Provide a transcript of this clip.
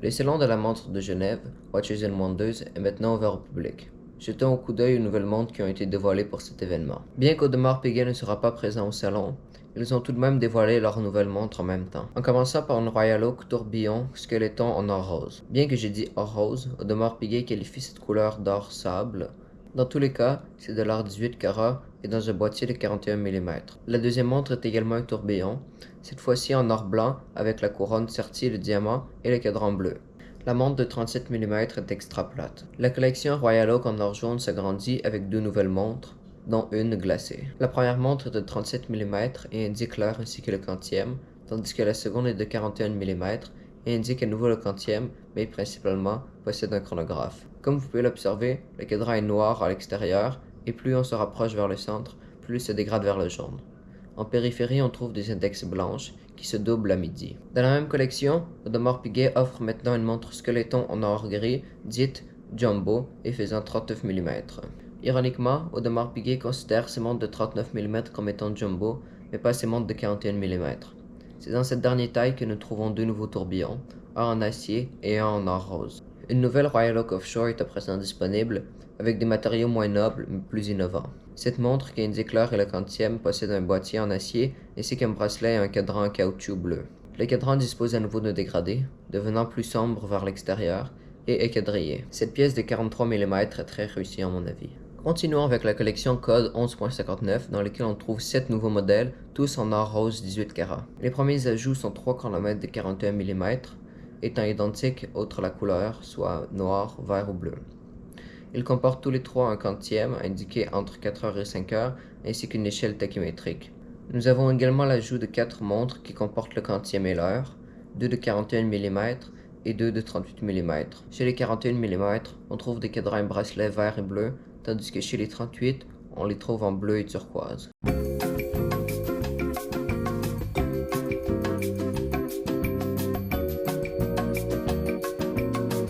Le salon de la montre de Genève, Watches and Wonders, est maintenant ouvert au public. Jetons un coup d'œil aux nouvelles montres qui ont été dévoilées pour cet événement. Bien qu'Audemars Piguet ne sera pas présent au salon, ils ont tout de même dévoilé leurs nouvelles montres en même temps. En commençant par une Royal Oak tourbillon Skeleton en or rose. Bien que j'ai dit or rose, Audemars Piguet qualifie cette couleur d'or sable. Dans tous les cas, c'est de l'or 18 carats et dans un boîtier de 41 mm. La deuxième montre est également un tourbillon, cette fois-ci en or blanc avec la couronne sertie de diamant et le cadran bleu. La montre de 37 mm est extra plate. La collection Royal Oak en or jaune s'agrandit avec deux nouvelles montres, dont une glacée. La première montre est de 37 mm et indique l'heure ainsi que le quantième, tandis que la seconde est de 41 mm et indique à nouveau le quantième, mais principalement possède un chronographe. Comme vous pouvez l'observer, le cadran est noir à l'extérieur, et plus on se rapproche vers le centre, plus il se dégrade vers le jaune. En périphérie, on trouve des index blanches qui se doublent à midi. Dans la même collection, Audemars Piguet offre maintenant une montre Skeleton en or gris, dite Jumbo et faisant 39 mm. Ironiquement, Audemars Piguet considère ses montres de 39 mm comme étant Jumbo, mais pas ses montres de 41 mm. C'est dans cette dernière taille que nous trouvons deux nouveaux tourbillons, un en acier et un en or rose. Une nouvelle Royal Oak Offshore est à présent disponible, avec des matériaux moins nobles mais plus innovants. Cette montre, qui indique l'heure et le quantième, possède un boîtier en acier ainsi qu'un bracelet et un cadran en caoutchouc bleu. Le cadran dispose à nouveau d'un dégradé, devenant plus sombre vers l'extérieur, et est quadrillé. Cette pièce de 43 mm est très réussie à mon avis. Continuons avec la collection Code 11.59 dans laquelle on trouve 7 nouveaux modèles, tous en or rose 18 carats. Les premiers ajouts sont 3 chronomètres de 41 mm, étant identiques outre la couleur, soit noir, vert ou bleu. Ils comportent tous les trois un quantième indiqué entre 4h et 5h ainsi qu'une échelle tachymétrique. Nous avons également l'ajout de 4 montres qui comportent le quantième et l'heure, 2 de 41 mm et 2 de 38 mm. Chez les 41 mm, on trouve des cadrans et bracelets verts et bleus, tandis que chez les 38, on les trouve en bleu et turquoise.